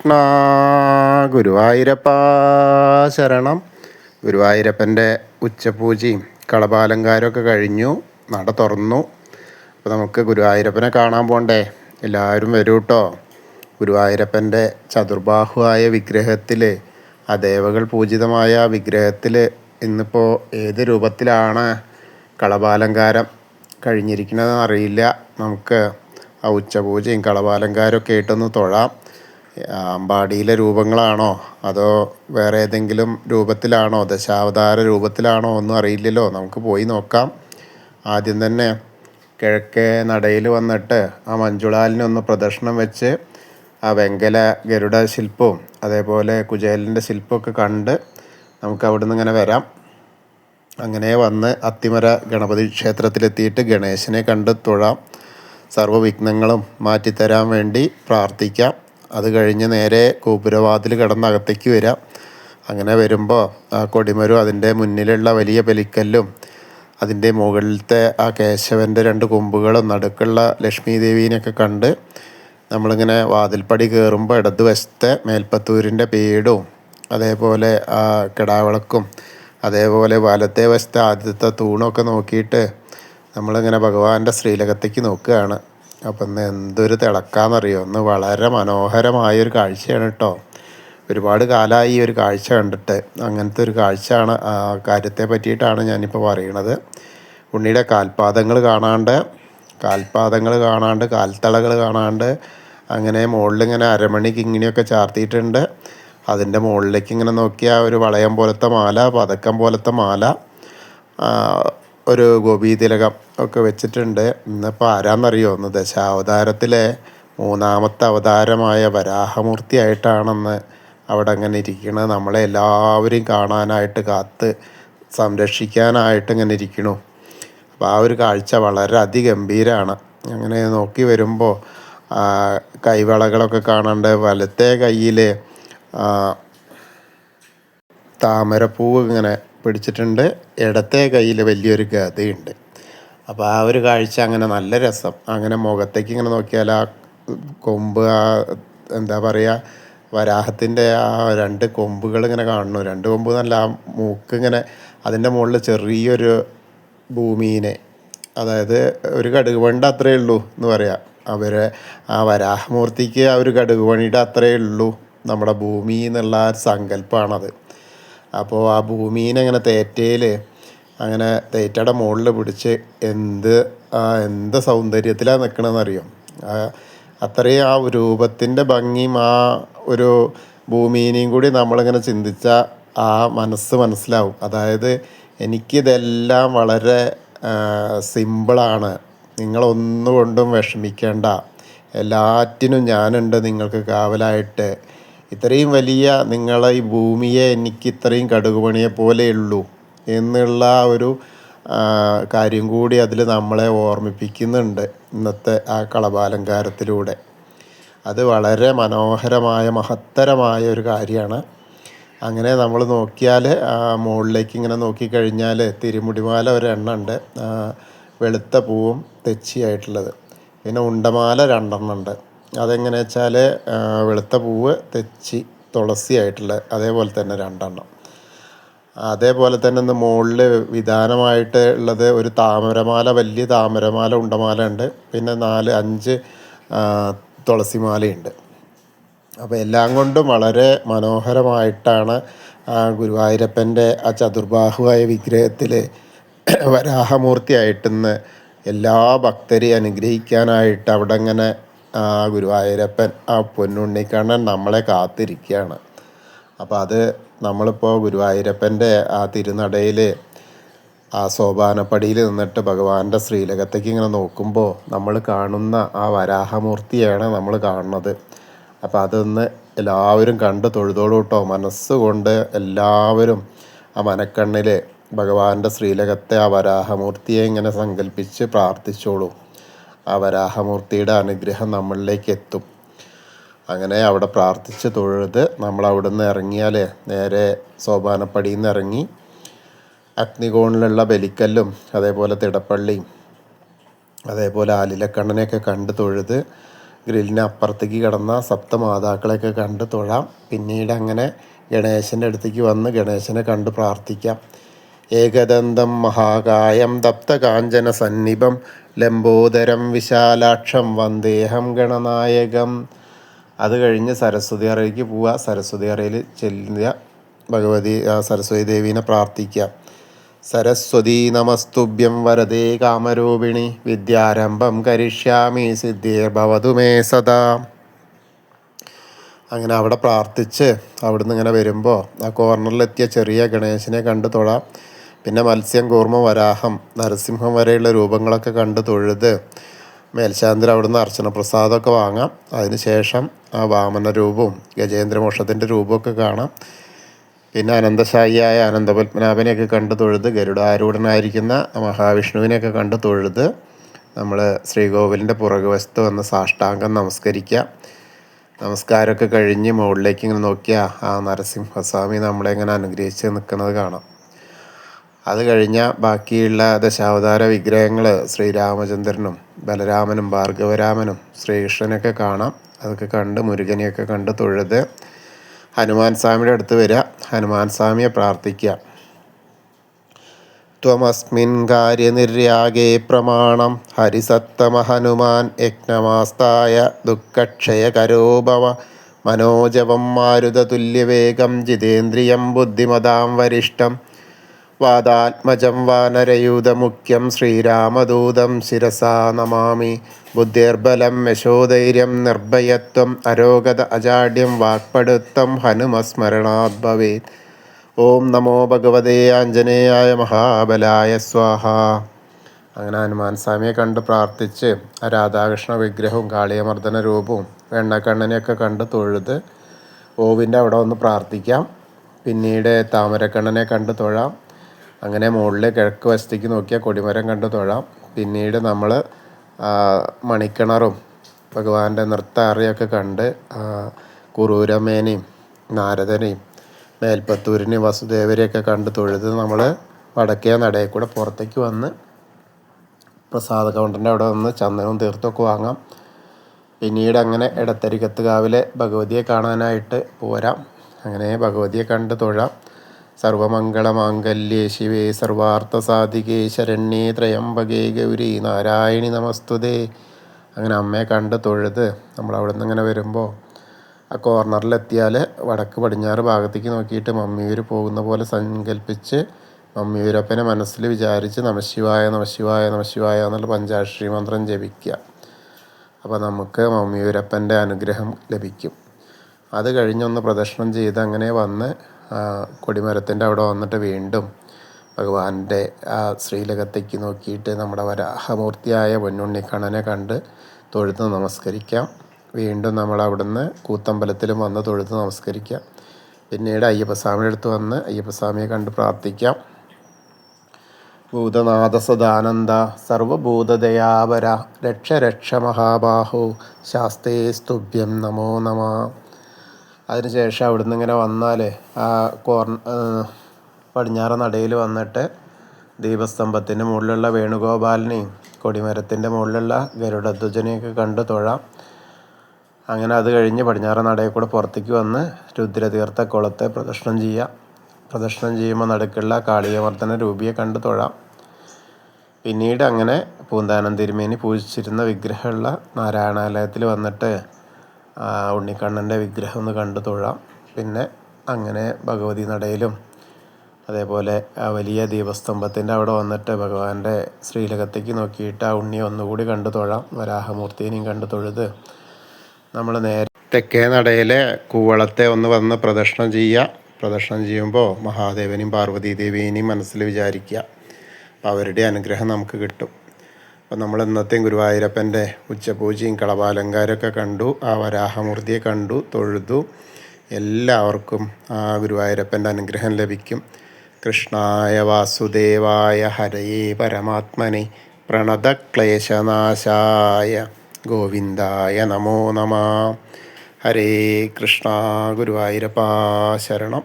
കൃഷ്ണ ഗുരുവായൂരപ്പ ശരണം. ഗുരുവായൂരപ്പൻ്റെ ഉച്ചപൂജയും കളഭാലങ്കാരമൊക്കെ കഴിഞ്ഞു, നട തുറന്നു. അപ്പോൾ നമുക്ക് ഗുരുവായൂരപ്പനെ കാണാൻ പോണ്ടേ? എല്ലാവരും വരൂ കേട്ടോ. ഗുരുവായൂരപ്പൻ്റെ ചതുർബാഹുവായ വിഗ്രഹത്തിൽ, ആ ദേവകൾ പൂജിതമായ വിഗ്രഹത്തിൽ ഇന്നിപ്പോൾ ഏത് രൂപത്തിലാണ് കളഭാലങ്കാരം കഴിഞ്ഞിരിക്കുന്നതെന്ന് അറിയില്ല. നമുക്ക് ആ ഉച്ചപൂജയും കളഭാലങ്കാരമൊക്കെ ആയിട്ടൊന്ന് തൊഴാം. അമ്പാടിയിലെ രൂപങ്ങളാണോ അതോ വേറെ ഏതെങ്കിലും രൂപത്തിലാണോ, ദശാവതാര രൂപത്തിലാണോ ഒന്നും അറിയില്ലല്ലോ. നമുക്ക് പോയി നോക്കാം. ആദ്യം തന്നെ കിഴക്കേ നടയിൽ വന്നിട്ട് ആ മഞ്ജുളാലിനൊന്ന് പ്രദക്ഷിണം വെച്ച് ആ വെങ്കല ഗരുഡ ശില്പവും അതേപോലെ കുചേലൻ്റെ ശില്പമൊക്കെ കണ്ട് നമുക്ക് അവിടെ നിന്ന് ഇങ്ങനെ വരാം. അങ്ങനെ വന്ന് അത്തിമര ഗണപതി ക്ഷേത്രത്തിലെത്തിയിട്ട് ഗണേശനെ കണ്ട് തൊഴാം. സർവ്വവിഘ്നങ്ങളും മാറ്റിത്തരാൻ വേണ്ടി പ്രാർത്ഥിക്കാം. അത് കഴിഞ്ഞ് നേരെ ഗോപുരവാതിൽ കടന്ന് അകത്തേക്ക് വരാം. അങ്ങനെ വരുമ്പോൾ ആ കൊടിമരം, അതിൻ്റെ മുന്നിലുള്ള വലിയ ബലിക്കല്ലും അതിൻ്റെ മുകളിലത്തെ ആ കേശവൻ്റെ 2 കൊമ്പുകളും നടുക്കുള്ള ലക്ഷ്മി ദേവീനെയൊക്കെ കണ്ട് നമ്മളിങ്ങനെ വാതിൽപ്പടി കയറുമ്പോൾ ഇടതുവശത്തെ മേൽപ്പത്തൂരിൻ്റെ പേടും അതേപോലെ ആ കിടാവിളക്കും അതേപോലെ വലത്തെ വശത്തെ ആദ്യത്തെ തൂണൊക്കെ നോക്കിയിട്ട് നമ്മളിങ്ങനെ ഭഗവാന്റെ ശ്രീലകത്തേക്ക് നോക്കുകയാണ്. അപ്പം ഇന്ന് എന്തൊരു തിളക്കാന്നറിയോ! ഇന്ന് വളരെ മനോഹരമായൊരു കാഴ്ചയാണ് കേട്ടോ. ഒരുപാട് കാലമായി ഈ ഒരു കാഴ്ച കണ്ടിട്ട്. അങ്ങനത്തെ ഒരു കാഴ്ചയാണ്, ആ കാര്യത്തെ പറ്റിയിട്ടാണ് ഞാനിപ്പോൾ പറയണത്. ഉണ്ണിയുടെ കാൽപാദങ്ങൾ കാണാണ്ട് കാൽത്തളകൾ കാണാണ്ട് അങ്ങനെ മുകളിലിങ്ങനെ അരമണിക്ക് ഇങ്ങനെയൊക്കെ ചാർത്തിയിട്ടുണ്ട്. അതിൻ്റെ മുകളിലേക്ക് ഇങ്ങനെ നോക്കിയാൽ ഒരു വളയം പോലത്തെ മാല, പതക്കം പോലത്തെ മാല, ഒരു ഗോപീതിലകം ഒക്കെ വെച്ചിട്ടുണ്ട്. ഇന്നിപ്പോൾ ആരാന്നറിയോ? ഒന്ന് ദശാവതാരത്തിലെ 3ാമത്തെ അവതാരമായ വരാഹമൂർത്തിയായിട്ടാണെന്ന് അവിടെ അങ്ങനെ ഇരിക്കണത്. നമ്മളെ എല്ലാവരെയും കാണാനായിട്ട് കാത്ത് സംരക്ഷിക്കാനായിട്ട് ഇങ്ങനെ ഇരിക്കണു. അപ്പോൾ ആ ഒരു കാഴ്ച വളരെ അതിഗംഭീരമാണ്. അങ്ങനെ നോക്കി വരുമ്പോൾ കൈവളകളൊക്കെ കാണാണ്ട്, വലത്തെ കയ്യിൽ താമരപ്പൂവ് ഇങ്ങനെ പിടിച്ചിട്ടുണ്ട്, ഇടത്തെ കയ്യിൽ വലിയൊരു ഗതയുണ്ട്. അപ്പോൾ ആ ഒരു കാഴ്ച അങ്ങനെ നല്ല രസം. അങ്ങനെ മുഖത്തേക്ക് ഇങ്ങനെ നോക്കിയാൽ ആ കൊമ്പ്, ആ എന്താ പറയുക, വരാഹത്തിൻ്റെ ആ 2 കൊമ്പുകൾ ഇങ്ങനെ കാണുന്നു. 2 കൊമ്പ് നല്ല ആ മൂക്ക് ഇങ്ങനെ, അതിൻ്റെ മുകളിൽ ചെറിയൊരു ഭൂമീനെ, അതായത് ഒരു കടുക് പണിയുടെ അത്രയേ ഉള്ളൂ എന്ന് പറയാം. ആ വരാഹമൂർത്തിക്ക് ആ ഒരു കടുക് പണിയുടെ അത്രയേ ഉള്ളൂ നമ്മുടെ ഭൂമി എന്നുള്ള സങ്കല്പമാണത്. അപ്പോൾ ആ ഭൂമീനെ അങ്ങനെ അങ്ങനെ തേറ്റയുടെ മുകളിൽ പിടിച്ച് എന്ത് സൗന്ദര്യത്തിലാണ് നിൽക്കണമെന്നറിയും. അത്രയും ആ രൂപത്തിൻ്റെ ഭംഗിയും ആ ഒരു ഭൂമീനെയും കൂടി നമ്മളിങ്ങനെ ചിന്തിച്ചാൽ ആ മനസ്സിലാവും. അതായത് എനിക്കിതെല്ലാം വളരെ സിമ്പിളാണ്, നിങ്ങളൊന്നുകൊണ്ടും വിഷമിക്കേണ്ട, എല്ലാറ്റിനും ഞാനുണ്ട് നിങ്ങൾക്ക് കാവലായിട്ട്. ഇത്രയും വലിയ നിങ്ങളെ ഈ ഭൂമിയെ എനിക്ക് ഇത്രയും കടുകുപണിയെ പോലെയുള്ളൂ എന്നുള്ള ഒരു കാര്യം കൂടി അതിൽ നമ്മളെ ഓർമ്മിപ്പിക്കുന്നുണ്ട് ഇന്നത്തെ ആ കളഭാലങ്കാരത്തിലൂടെ. അത് വളരെ മനോഹരമായ മഹത്തരമായ ഒരു കാര്യമാണ്. അങ്ങനെ നമ്മൾ നോക്കിയാൽ മുകളിലേക്ക് ഇങ്ങനെ നോക്കിക്കഴിഞ്ഞാൽ തിരുമുടിമാല ഒരെണ്ണം ഉണ്ട്, വെളുത്ത പൂവും തെച്ചിയായിട്ടുള്ളത്. പിന്നെ ഉണ്ടമാല 2 ഉണ്ട്. അതെങ്ങനെ വെച്ചാൽ വെളുത്ത പൂവ്, തെച്ചി, തുളസി ആയിട്ടുള്ള അതേപോലെ തന്നെ 2. അതേപോലെ തന്നെ ഇന്ന് മുകളിൽ വിധാനമായിട്ട് ഉള്ളത് ഒരു താമരമാല, വലിയ താമരമാല ഉണ്ടമാല ഉണ്ട്. പിന്നെ 4-5 തുളസിമാലയുണ്ട്. അപ്പോൾ എല്ലാം കൊണ്ടും വളരെ മനോഹരമായിട്ടാണ് ഗുരുവായൂരപ്പൻ്റെ ആ ചതുർബാഹുവായ വിഗ്രഹത്തിൽ വരാഹമൂർത്തിയായിട്ടിന്ന് എല്ലാ ഭക്തരെയും അനുഗ്രഹിക്കാനായിട്ട് അവിടെ ഇങ്ങനെ ഗുരുവായൂരപ്പൻ, ആ പൊന്നുണ്ണിക്കണ്ണൻ നമ്മളെ കാത്തിരിക്കുകയാണ്. അപ്പോൾ അത് നമ്മളിപ്പോൾ ഗുരുവായൂരപ്പൻ്റെ ആ തിരുനടയിൽ ആ സോപാനപ്പടിയിൽ നിന്നിട്ട് ഭഗവാന്റെ ശ്രീലകത്തേക്ക് ഇങ്ങനെ നോക്കുമ്പോൾ നമ്മൾ കാണുന്ന ആ വരാഹമൂർത്തിയാണ് നമ്മൾ കാണുന്നത്. അപ്പോൾ അതൊന്ന് എല്ലാവരും കണ്ട് തൊഴുതോളൂ കേട്ടോ. മനസ്സുകൊണ്ട് എല്ലാവരും ആ മനക്കണ്ണിൽ ഭഗവാന്റെ ശ്രീലകത്തെ ആ വരാഹമൂർത്തിയെ ഇങ്ങനെ സങ്കല്പിച്ച് പ്രാർത്ഥിച്ചോളൂ. ആ വരാഹമൂർത്തിയുടെ അനുഗ്രഹം നമ്മളിലേക്ക് എത്തും. അങ്ങനെ അവിടെ പ്രാർത്ഥിച്ച് തൊഴുത് നമ്മൾ അവിടെ നിന്ന് ഇറങ്ങിയാൽ നേരെ സോപാനപ്പടിയിൽ നിന്ന് ഇറങ്ങി അഗ്നികോണിലുള്ള ബലിക്കല്ലും അതേപോലെ തിടപ്പള്ളിയും അതേപോലെ ആലിലക്കണ്ണനെയൊക്കെ കണ്ട് തൊഴുത് ഗ്രില്ലിന് അപ്പുറത്തേക്ക് കിടന്ന സപ്തമാതാക്കളെയൊക്കെ കണ്ട് തൊഴാം. പിന്നീട് അങ്ങനെ ഗണേശൻ്റെ അടുത്തേക്ക് വന്ന് ഗണേശനെ കണ്ട് പ്രാർത്ഥിക്കാം. ഏകദന്തം മഹാകായം തപ്തകാഞ്ചന സന്നിഭം ലംബോദരം വിശാലാക്ഷം വന്ദേഹം ഗണനായകം. അത് കഴിഞ്ഞ് സരസ്വതി അറയിലേക്ക് പോവുക. സരസ്വതി അറയിൽ ചെല്ലുക. സരസ്വതി ദേവീനെ പ്രാർത്ഥിക്കുക. സരസ്വതി നമസ്തുഭ്യം വരദേ കാമരൂപിണി വിദ്യാരംഭം കരിഷ്യാമി സിദ്ധിർഭവതു മേ സദാ. അങ്ങനെ അവിടെ പ്രാർത്ഥിച്ച് അവിടുന്ന് ഇങ്ങനെ വരുമ്പോൾ ആ കോർണറിലെത്തിയ ചെറിയ ഗണേശനെ കണ്ട് തൊഴാം. പിന്നെ മത്സ്യം, കൂർമ്മ, വരാഹം, നരസിംഹം വരെയുള്ള രൂപങ്ങളൊക്കെ കണ്ട് തൊഴുത് മേൽശാന്തി അവിടുന്ന് അർച്ചന പ്രസാദമൊക്കെ വാങ്ങാം. അതിനുശേഷം ആ വാമന രൂപവും ഗജേന്ദ്രമോക്ഷത്തിൻ്റെ രൂപമൊക്കെ കാണാം. പിന്നെ അനന്തശായിയായ അനന്തപത്മനാഭനെയൊക്കെ കണ്ട് തൊഴുത് ഗരുഡാരൂഢനായിരിക്കുന്ന മഹാവിഷ്ണുവിനെയൊക്കെ കണ്ട് തൊഴുത് നമ്മൾ ശ്രീകോവിലിൻ്റെ പുറകുവശത്ത് വന്ന് സാഷ്ടാംഗം നമസ്കരിക്കുക. നമസ്കാരമൊക്കെ കഴിഞ്ഞ് മുകളിലേക്ക് ഇങ്ങനെ നോക്കിയാൽ ആ നരസിംഹസ്വാമി നമ്മളെ ഇങ്ങനെ അനുഗ്രഹിച്ച് നിൽക്കുന്നത് കാണാം. അത് കഴിഞ്ഞാൽ ബാക്കിയുള്ള ദശാവതാര വിഗ്രഹങ്ങൾ ശ്രീരാമചന്ദ്രനും ബലരാമനും ഭാർഗവരാമനും ശ്രീകൃഷ്ണനൊക്കെ കാണാം. അതൊക്കെ കണ്ട് മുരുകനെയൊക്കെ കണ്ട് തൊഴുത് ഹനുമാൻ സ്വാമിയുടെ അടുത്ത് വരിക. ഹനുമാൻ സ്വാമിയെ പ്രാർത്ഥിക്കുക. ത്വമസ്മിൻ കാര്യനിര്യാഗേ പ്രമാണം ഹരിസത്തമ ഹനുമാൻ യജ്ഞമാസ്തായ ദുഃഖക്ഷയകരോ ഭവ മനോജവം മാരുതതുല്യവേഗം ജിതേന്ദ്രിയം ബുദ്ധിമതാം വരിഷ്ഠം വാദാത്മജം വാനരയൂഥമുഖ്യം ശ്രീരാമദൂതം ശിരസാ നമാമി. ബുദ്ധിർബലം യശോധൈര്യം നിർഭയത്വം അരോഗത അജാഡ്യം വാക്പടുത്തം ഹനുമസ്മരണാത് ഭവേത്. ഓം നമോ ഭഗവതേ ആഞ്ജനേയായ മഹാബലായ സ്വാഹ. അങ്ങനെ ഹനുമാൻ സ്വാമിയെ കണ്ട് പ്രാർത്ഥിച്ച് ആ രാധാകൃഷ്ണ വിഗ്രഹവും കാളിയമർദ്ദന രൂപവും വെണ്ണക്കണ്ണനെയൊക്കെ കണ്ട് തൊഴുത് ഓവിൻ്റെ അവിടെ വന്ന് പ്രാർത്ഥിക്കാം. പിന്നീട് താമരക്കണ്ണനെ കണ്ട് തൊഴാം. അങ്ങനെ മുകളിൽ കിഴക്ക് വശത്തേക്ക് നോക്കിയാൽ കൊടിമരം കണ്ട് തൊഴാം. പിന്നീട് നമ്മൾ മണിക്കിണറും ഭഗവാന്റെ നൃത്ത അറിയൊക്കെ കണ്ട് കുറൂരമേനെയും നാരദനെയും മേൽപ്പത്തൂരിനെയും വസുദേവരെയൊക്കെ കണ്ട് തൊഴുത് നമ്മൾ വടക്കേ നടയിൽ കൂടെ പുറത്തേക്ക് വന്ന് പ്രസാദ കൗണ്ടറിൻ്റെ അവിടെ വന്ന് ചന്ദനവും തീർത്ഥമൊക്കെ വാങ്ങാം. പിന്നീട് അങ്ങനെ എടത്തരികത്തുകാവിലെ ഭഗവതിയെ കാണാനായിട്ട് പോരാം. അങ്ങനെ ഭഗവതിയെ കണ്ട് തൊഴാം. സർവമംഗളമാംഗല്യേ ശിവേ സർവാർത്ഥസാധികേ ശരണ്യേ ത്രയംബകേ ഗൗരി നാരായണി നമസ്തുതേ. അങ്ങനെ അമ്മയെ കണ്ട് തൊഴുത് നമ്മൾ അവിടെ നിന്ന് ഇങ്ങനെ വരുമ്പോൾ ആ കോർണറിലെത്തിയാൽ വടക്ക് പടിഞ്ഞാറ് ഭാഗത്തേക്ക് നോക്കിയിട്ട് മമ്മിയൂർ പോകുന്ന പോലെ സങ്കല്പിച്ച് മമ്മിയൂരപ്പനെ മനസ്സിൽ വിചാരിച്ച് നമശിവായ നമശിവായ നമശിവായ എന്നുള്ള പഞ്ചാക്ഷരി മന്ത്രം ജപിക്കുക. അപ്പോൾ നമുക്ക് മമ്മിയൂരപ്പൻ്റെ അനുഗ്രഹം ലഭിക്കും. അത് കഴിഞ്ഞൊന്ന് പ്രദക്ഷിണം ചെയ്ത് അങ്ങനെ വന്ന് കൊടിമരത്തിൻ്റെ അവിടെ വന്നിട്ട് വീണ്ടും ഭഗവാന്റെ ആ ശ്രീലകത്തേക്ക് നോക്കിയിട്ട് നമ്മുടെ വരാഹമൂർത്തിയായ പൊന്നുണ്ണിക്കണ്ണനെ കണ്ട് തൊഴുത്ത് നമസ്കരിക്കാം. വീണ്ടും നമ്മൾ അവിടുന്ന് കൂത്തമ്പലത്തിലും വന്ന് തൊഴുത്ത് നമസ്കരിക്കാം. പിന്നീട് അയ്യപ്പസ്വാമിയുടെ അടുത്ത് വന്ന് അയ്യപ്പസ്വാമിയെ കണ്ട് പ്രാർത്ഥിക്കാം. ഭൂതനാഥ സദാനന്ദ സർവഭൂതദയാപര രക്ഷ രക്ഷ മഹാബാഹു ശാസ്തേ സ്തുഭ്യം നമോ നമ. അതിനുശേഷം അവിടുന്ന് ഇങ്ങനെ വന്നാൽ ആ പടിഞ്ഞാറ് നടയിൽ വന്നിട്ട് ദീപസ്തംഭത്തിൻ്റെ മുകളിലുള്ള വേണുഗോപാലിനെയും കൊടിമരത്തിൻ്റെ മുകളിലുള്ള ഗരുഡധ്വജനെയൊക്കെ കണ്ട് തൊഴാം. അങ്ങനെ അത് കഴിഞ്ഞ് പടിഞ്ഞാറ് നടയിൽ കൂടെ പുറത്തേക്ക് വന്ന് രുദ്രതീർത്ഥ കുളത്തെ പ്രദക്ഷിണം ചെയ്യുക. പ്രദക്ഷിണം ചെയ്യുമ്പോൾ നടുക്കുള്ള കാളിയമർദ്ദന രൂപിയെ കണ്ട് തൊഴാം. പിന്നീട് അങ്ങനെ പൂന്താനം തിരുമേനി പൂജിച്ചിരുന്ന വിഗ്രഹമുള്ള നാരായണാലയത്തിൽ വന്നിട്ട് ഉണ്ണിക്കണ്ണൻ്റെ വിഗ്രഹം ഒന്ന് കണ്ട് തൊഴാം. പിന്നെ അങ്ങനെ ഭഗവതി നടയിലും അതേപോലെ ആ വലിയ ദീപസ്തംഭത്തിൻ്റെ അവിടെ വന്നിട്ട് ഭഗവാന്റെ ശ്രീലകത്തേക്ക് നോക്കിയിട്ട് ആ ഉണ്ണിയെ ഒന്നുകൂടി കണ്ടു തൊഴാം. വരാഹമൂർത്തിനെയും കണ്ടു തൊഴുത് നമ്മൾ നേരെ തെക്കേ നടയിലെ കൂവളത്തെ ഒന്ന് വന്ന് പ്രദക്ഷിണം ചെയ്യുക. പ്രദക്ഷിണം ചെയ്യുമ്പോൾ മഹാദേവനെയും പാർവതീദേവിയെയും മനസ്സിൽ വിചാരിക്കുക. അപ്പോൾ അവരുടെ അനുഗ്രഹം നമുക്ക് കിട്ടും. അപ്പോൾ നമ്മൾ ഇന്നത്തെയും ഗുരുവായൂരപ്പൻ്റെ ഉച്ചപൂജയും കളഭാലങ്കാരമൊക്കെ കണ്ടു. ആ വരാഹമൂർത്തിയെ കണ്ടു തൊഴുതു. എല്ലാവർക്കും ആ ഗുരുവായൂരപ്പൻ്റെ അനുഗ്രഹം ലഭിക്കും. കൃഷ്ണായ വാസുദേവായ ഹരയേ പരമാത്മനെ പ്രണതക്ലേശനാശായ ഗോവിന്ദായ നമോ നമ. ഹരേ കൃഷ്ണ. ഗുരുവായൂരപ്പാ ശരണം.